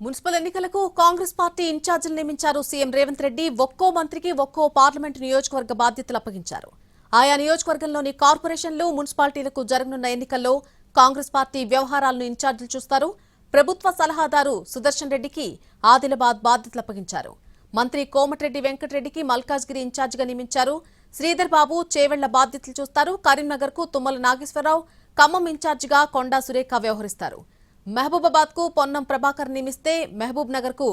Municipal ఎన్నికలకు Congress party ఇన్ఛార్జీలు నియమించారు సీఎం రేవంత్ రెడ్డి. ఒక్కో మంత్రికి ఒక్కో పార్లమెంటు నియోజకవర్గ బాధ్యతలు అప్పగించారు. ఆయా నియోజకవర్గంలోని కార్పొరేషన్లు, మున్సిపాలిటీలకు జరగనున్న ఎన్నికల్లో కాంగ్రెస్ పార్టీ వ్యవహారాలను ఇన్ఛార్జీలు చూస్తారు. ప్రభుత్వ సలహాదారు సుదర్శన్ రెడ్డికి ఆదిలాబాద్ బాధ్యతలు అప్పగించారు. మంత్రి కోమటిరెడ్డి వెంకటరెడ్డికి మల్కాజ్గిరి ఇన్ఛార్జిగా నియమించారు. శ్రీధర్ బాబు చేవెళ్ల బాధ్యతలు చూస్తారు. కరీంనగర్ కు తుమ్మల నాగేశ్వరరావు, ఖమ్మం ఇన్ఛార్జిగా కొండా సురేఖ వ్యవహరిస్తారు. మహబూబాబాద్ కు పొన్నం ప్రభాకర్ నియమిస్తే మహబూబ్ నగర్ కు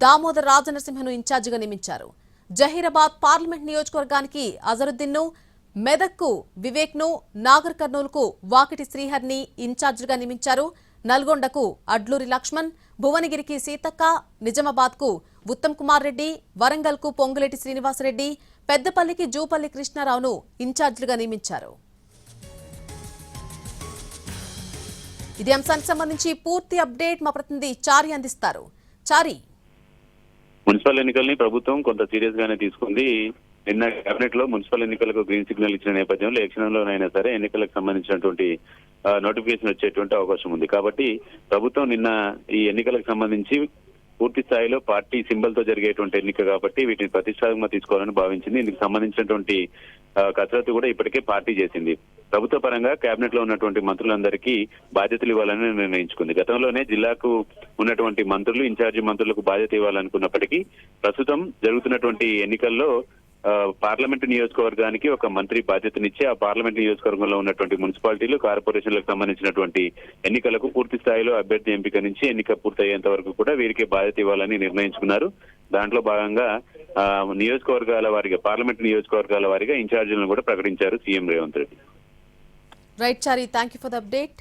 దామోదర్ రాజనరసింహను ఇన్ఛార్జిగా నియమించారు. జహీరాబాద్ పార్లమెంట్ నియోజకవర్గానికి అజరుద్దీన్ ను, మెదక్ కు వివేక్ ను, నాగర్ కర్నూల్ కు వాకిటి శ్రీహరిని ఇన్ఛార్జిగా నియమించారు. నల్గొండకు అడ్లూరి లక్ష్మణ్, భువనగిరికి సీతక్క, నిజామాబాద్ కు ఉత్తమ్ కుమార్ రెడ్డి, వరంగల్ కు పొంగులేటి శ్రీనివాసరెడ్డి, పెద్దపల్లికి జూపల్లి కృష్ణారావును ఇన్ఛార్జిగా నియమించారు. ఇదే అంశానికి సంబంధించి పూర్తి అప్డేట్ మా ప్రతినిధి చారి అందిస్తారు. చారి, మున్సిపల్ ఎన్నికల్ని ప్రభుత్వం కొంత సీరియస్ గానే తీసుకుంది. నిన్న కేబినెట్ లో మున్సిపల్ ఎన్నికలకు గ్రీన్ సిగ్నల్ ఇచ్చిన నేపథ్యంలో ఏ క్షణంలోనైనా సరే ఎన్నికలకు సంబంధించినటువంటి నోటిఫికేషన్ వచ్చేటువంటి అవకాశం ఉంది. కాబట్టి ప్రభుత్వం నిన్న ఈ ఎన్నికలకు సంబంధించి పూర్తి స్థాయిలో పార్టీ సింబల్ తో జరిగేటువంటి ఎన్నిక కాబట్టి వీటిని ప్రతిష్టాత్మకంగా తీసుకోవాలని భావించింది. ఇందుకు సంబంధించినటువంటి కసరత్తు కూడా ఇప్పటికే పార్టీ చేసింది. ప్రభుత్వ పరంగా కేబినెట్ లో ఉన్నటువంటి మంత్రులందరికీ బాధ్యతలు ఇవ్వాలని నిర్ణయించుకుంది. గతంలోనే జిల్లాకు ఉన్నటువంటి మంత్రులు, ఇన్ఛార్జి మంత్రులకు బాధ్యత ఇవ్వాలనుకున్నప్పటికీ ప్రస్తుతం జరుగుతున్నటువంటి ఎన్నికల్లో పార్లమెంటు నియోజకవర్గానికి ఒక మంత్రి బాధ్యతనిచ్చి ఆ పార్లమెంట్ నియోజకవర్గంలో ఉన్నటువంటి మున్సిపాలిటీలు, కార్పొరేషన్లకు సంబంధించినటువంటి ఎన్నికలకు పూర్తి స్థాయిలో అభ్యర్థి ఎంపిక నుంచి ఎన్నిక పూర్తయ్యేంత వరకు కూడా వీరికి బాధ్యత ఇవ్వాలని నిర్ణయించుకున్నారు. దాంట్లో భాగంగా నియోజకవర్గాల వారిగా, పార్లమెంట్ నియోజకవర్గాల వారిగా ఇన్ఛార్జీలను కూడా ప్రకటించారు CM Revanth Reddy. Right Chari, thank you for the update.